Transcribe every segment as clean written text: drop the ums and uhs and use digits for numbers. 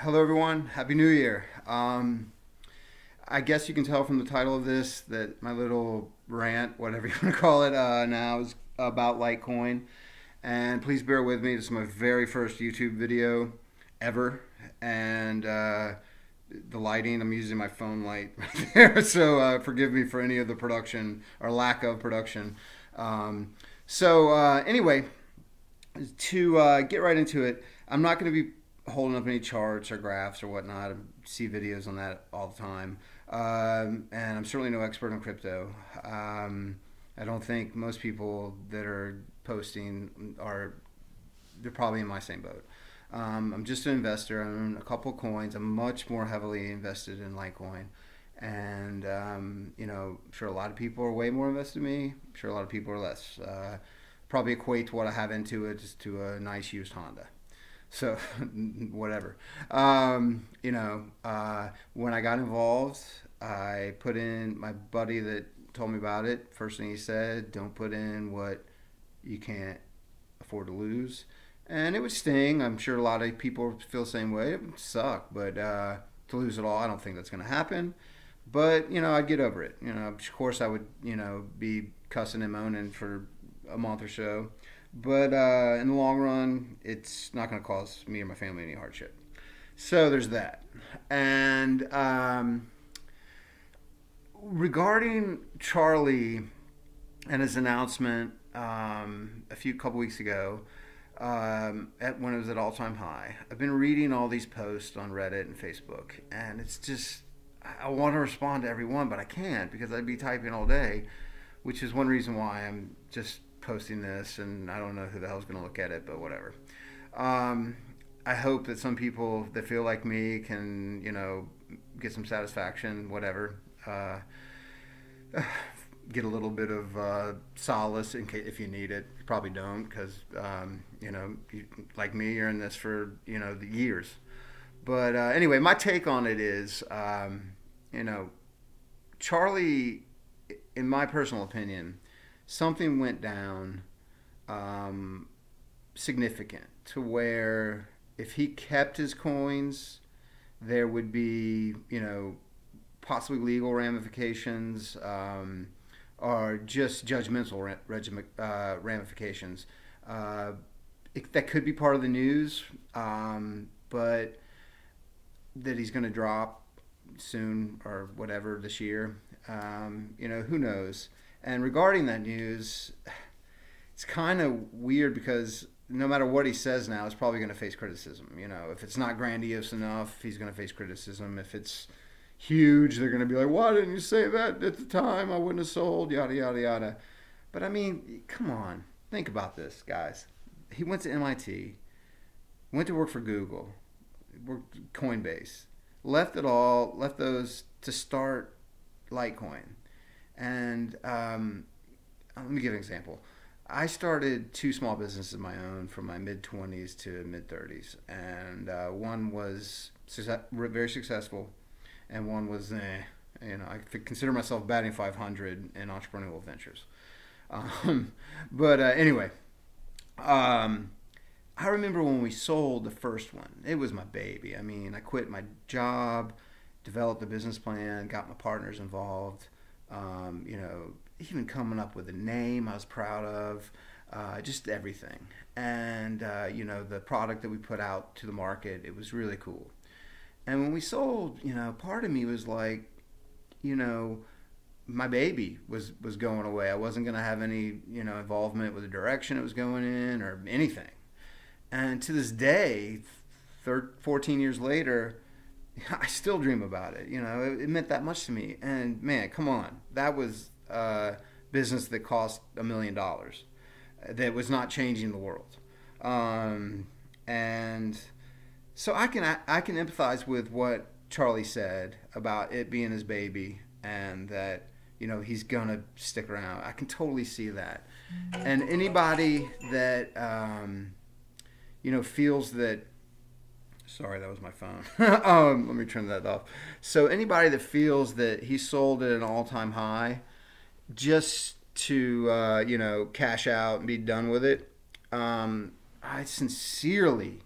Hello everyone, Happy New Year. I guess you can tell from the title of this that my little rant, whatever you want to call it, now is about Litecoin. And please bear with me, this is my very first YouTube video ever. And the lighting, I'm using my phone light right there, so forgive me for any of the production or lack of production. Anyway, to get right into it, I'm not going to be holding up any charts or graphs or whatnot. I see videos on that all the time. And I'm certainly no expert on crypto. I don't think most people that are posting they're probably in my same boat. I'm just an investor. I own a couple coins. I'm much more heavily invested in Litecoin. And, I'm sure a lot of people are way more invested than me. I'm sure a lot of people are less. Probably equate what I have into it just to a nice used Honda. So, whatever. When I got involved, I put in, my buddy that told me about it, first thing he said, don't put in what you can't afford to lose. And it would sting. I'm sure a lot of people feel the same way. It would suck, but to lose it all, I don't think that's going to happen. But, I'd get over it. Of course I would, be cussing and moaning for a month or so. But in the long run, it's not going to cause me or my family any hardship. So there's that. And regarding Charlie and his announcement a couple weeks ago, when it was at all-time high, I've been reading all these posts on Reddit and Facebook, and it's just, I want to respond to everyone, but I can't because I'd be typing all day, which is one reason why I'm just posting this, and I don't know who the hell's going to look at it, but whatever. I hope that some people that feel like me can, get some satisfaction, whatever. Get a little bit of solace in case if you need it. You probably don't, because like me, you're in this for the years. But anyway, my take on it is, Charlie, in my personal opinion, something went down significant to where if he kept his coins, there would be, possibly legal ramifications or just judgmental ramifications. That could be part of the news, but that he's going to drop soon or whatever this year, who knows? And regarding that news, it's kind of weird because no matter what he says now, it's probably going to face criticism. If it's not grandiose enough, he's going to face criticism. If it's huge, they're going to be like, why didn't you say that at the time? I wouldn't have sold, yada, yada, yada. But I mean, come on. Think about this, guys. He went to MIT, went to work for Google, worked Coinbase, left it all, left those to start Litecoin. And let me give an example. I started two small businesses of my own from my mid-20s to mid-30s. And one was very successful, and one was, I consider myself batting 500 in entrepreneurial ventures. Anyway, I remember when we sold the first one. It was my baby. I mean, I quit my job, developed a business plan, got my partners involved. Even coming up with a name I was proud of, just everything. And, the product that we put out to the market, it was really cool. And when we sold, part of me was like, my baby was going away. I wasn't going to have any, involvement with the direction it was going in or anything. And to this day, 14 years later, I still dream about it. It meant that much to me. And man, come on, that was a business that cost $1 million, that was not changing the world. And so I can empathize with what Charlie said about it being his baby and that he's gonna stick around. I can totally see that. And anybody that feels that. Sorry, that was my phone. Let me turn that off. So anybody that feels that he sold at an all-time high just to, cash out and be done with it, I sincerely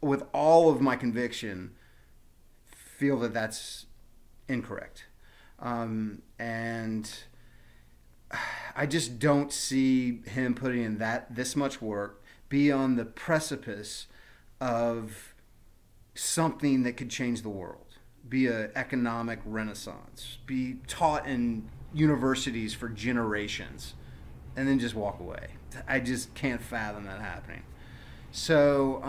with all of my conviction, feel that that's incorrect. And I just don't see him putting in this much work, be on the precipice of something that could change the world, be an economic renaissance, be taught in universities for generations, and then just walk away. I just can't fathom that happening. So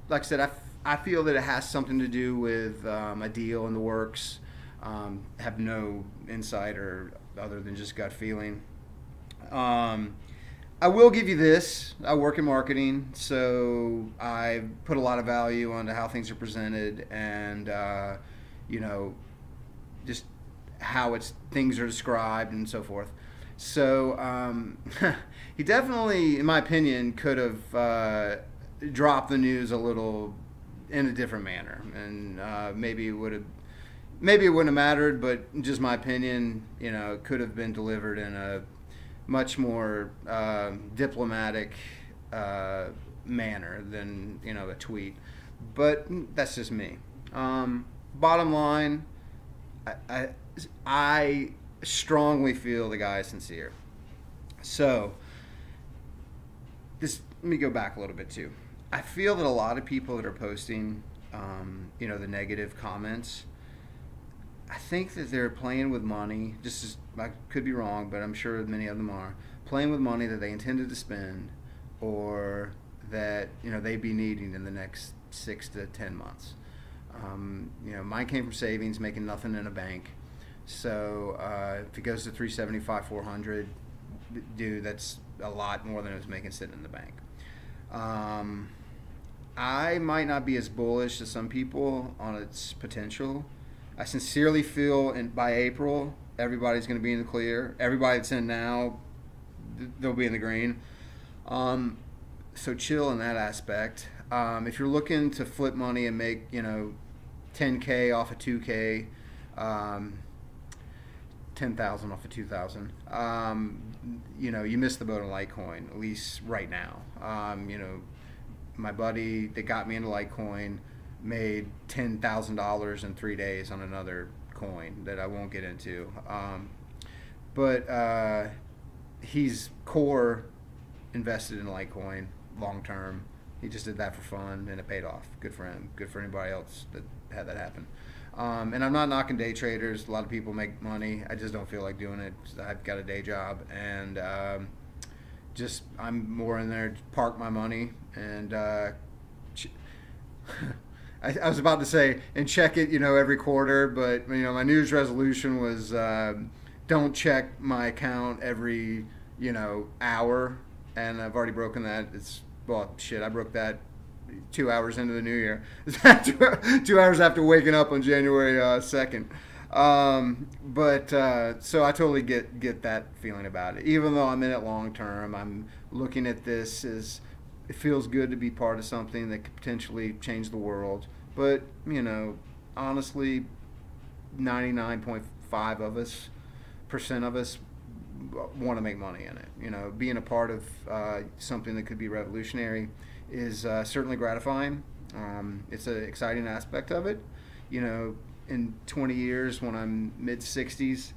like I said, I feel that it has something to do with a deal in the works. Have no insight or other than just gut feeling. I will give you this. I work in marketing, so I put a lot of value onto how things are presented and, just how things are described and so forth. So he definitely, in my opinion, could have dropped the news a little in a different manner, and maybe it wouldn't have mattered. But just my opinion, it could have been delivered in a much more diplomatic manner than a tweet. But that's just me. Bottom line, I strongly feel the guy is sincere. So let me go back a little bit too. I feel that a lot of people that are posting, the negative comments, I think that they're playing with money. I could be wrong, but I'm sure many of them are playing with money that they intended to spend, or that they'd be needing in the next 6 to 10 months. Mine came from savings, making nothing in a bank. So if it goes to 375, 400, dude, that's a lot more than it was making sitting in the bank. I might not be as bullish as some people on its potential. I sincerely feel by April, everybody's going to be in the clear. Everybody that's in now, they'll be in the green. So chill in that aspect. If you're looking to flip money and make 10K off of 2K, 10,000 off of 2,000, you missed the boat on Litecoin, at least right now. My buddy that got me into Litecoin made $10,000 in 3 days on another coin that I won't get into. But he's core invested in Litecoin long term. He just did that for fun, and it paid off. Good for him. Good for anybody else that had that happen. And I'm not knocking day traders. A lot of people make money. I just don't feel like doing it. I've got a day job, and I'm more in there to park my money and I was about to say and check it, every quarter, but my New Year's resolution was don't check my account every hour, and I've already broken that. I broke that 2 hours into the new year. 2 hours after waking up on January 2nd. So I totally get that feeling about it. Even though I'm in it long term, I'm looking at this as it feels good to be part of something that could potentially change the world. But honestly, 99.5% of us want to make money in it. Being a part of something that could be revolutionary is certainly gratifying. It's an exciting aspect of it. In 20 years, when I'm mid-60s,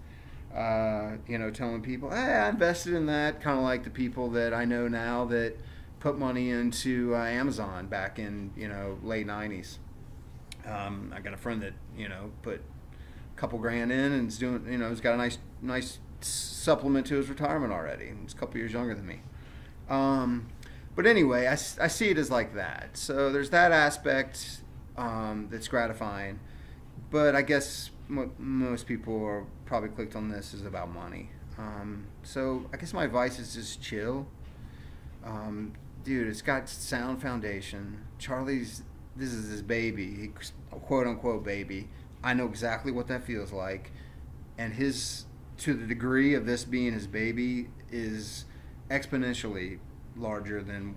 telling people, hey, I invested in that, kind of like the people that I know now that put money into Amazon back in late 90s. I got a friend that put a couple grand in and is doing he's got a nice supplement to his retirement already. He's a couple years younger than me. But anyway, I see it as like that. So there's that aspect that's gratifying. But I guess what most people are probably clicked on this is about money. So I guess my advice is just chill. Dude, it's got sound foundation. This is his baby, quote unquote baby. I know exactly what that feels like. And to the degree of this being his baby, is exponentially larger than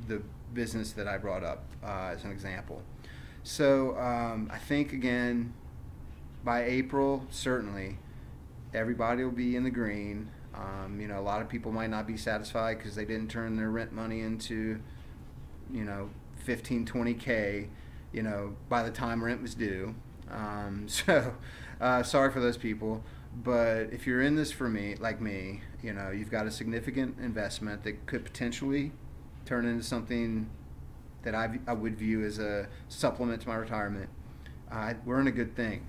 the business that I brought up as an example. So I think, again, by April, certainly, everybody will be in the green. A lot of people might not be satisfied because they didn't turn their rent money into, 15, 20K, by the time rent was due. So sorry for those people. But if you're in this for me, like me, you've got a significant investment that could potentially turn into something that I would view as a supplement to my retirement. We're in a good thing.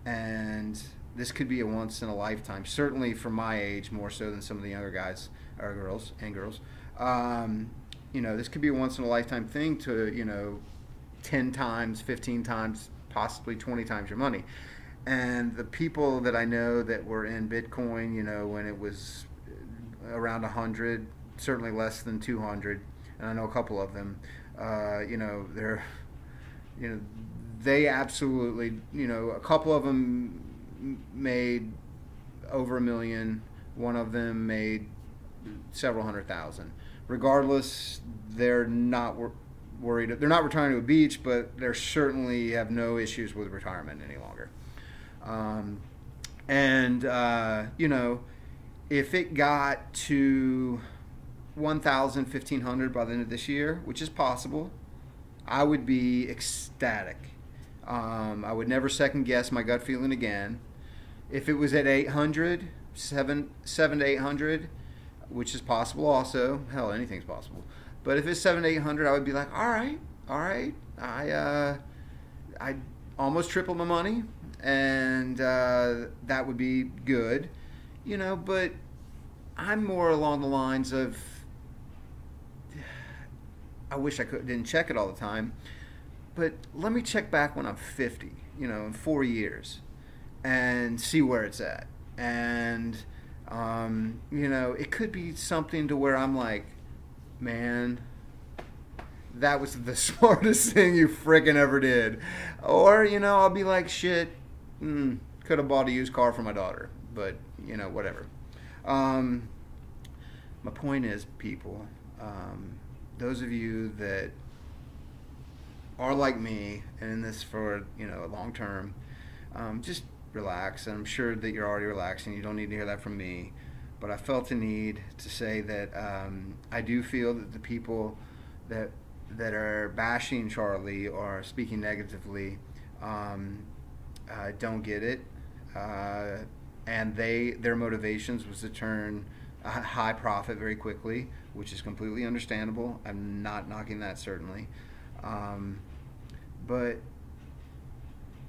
And this could be a once in a lifetime, certainly for my age, more so than some of the younger guys or girls. This could be a once in a lifetime thing to, 10 times, 15 times, possibly 20 times your money. And the people that I know that were in Bitcoin, when it was around 100, certainly less than 200, and I know a couple of them, they're, they absolutely, a couple of them made over $1 million. One of them made several $100,000. Regardless, they're not worried. They're not retiring to a beach, but they certainly have no issues with retirement any longer. If it got to 1,000, 1,500 by the end of this year, which is possible, I would be ecstatic. I would never second guess my gut feeling again. If it was at 800, 7 to 800, which is possible also, hell, anything's possible. But if it's 7 to 800, I would be like, all right, I almost tripled my money, and that would be good, But I'm more along the lines of, I wish I didn't check it all the time, but let me check back when I'm 50, in 4 years, and see where it's at. And it could be something to where I'm like, man, that was the smartest thing you freaking ever did. Or, I'll be like, shit, could have bought a used car for my daughter. But, whatever. My point is, people, those of you that are like me and in this for, long term, just relax. And I'm sure that you're already relaxing. You don't need to hear that from me. But I felt the need to say that I do feel that the people that are bashing Charlie or speaking negatively don't get it, and their motivations was to turn a high profit very quickly, which is completely understandable. I'm not knocking that, certainly, but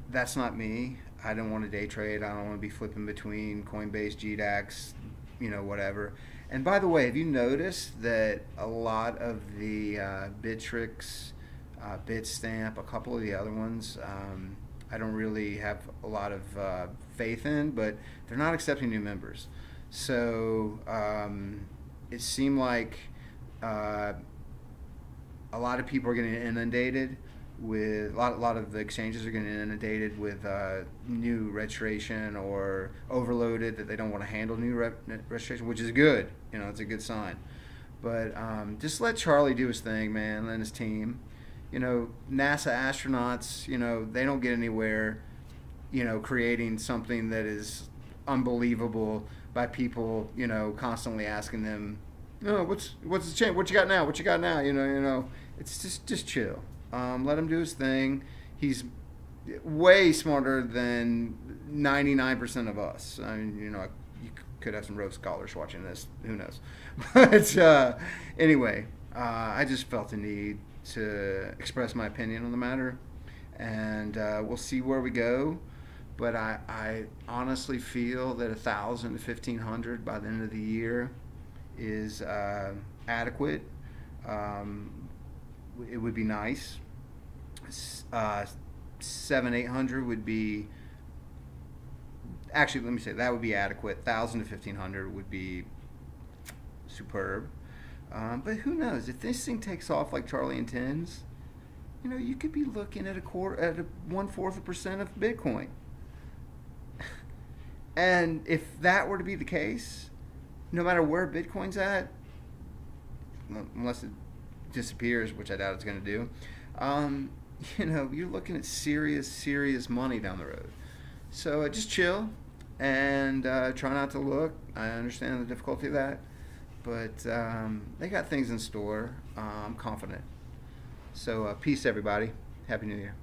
that's not me. I don't want to day trade. I don't want to be flipping between Coinbase, GDAX, whatever. And by the way, have you noticed that a lot of the Bittrex, Bitstamp, a couple of the other ones, I don't really have a lot of faith in, but they're not accepting new members. So it seemed like a lot of people are getting inundated with, a lot of the exchanges are getting inundated with new registration or overloaded, that they don't want to handle new registration, which is good. It's a good sign. But just let Charlie do his thing, man, and his team. NASA astronauts, they don't get anywhere, creating something that is unbelievable by people, constantly asking them, what's the change? What you got now? What you got now? It's just chill. Let him do his thing. He's way smarter than 99% of us. I mean, you could have some Rhodes Scholars watching this. Who knows? But anyway, I just felt the need to express my opinion on the matter, and we'll see where we go. But I honestly feel that 1,000 to 1,500 by the end of the year is adequate. It would be nice. 700-800 would be, actually, let me say, that would be adequate. 1,000 to 1,500 would be superb. But who knows, if this thing takes off like Charlie intends, you could be looking at 1/4% of Bitcoin. And if that were to be the case, no matter where Bitcoin's at, unless it disappears, which I doubt it's going to do, you're looking at serious money down the road. So just chill and try not to look. I understand the difficulty of that, but they got things in store. I'm confident. So peace, everybody. Happy New Year.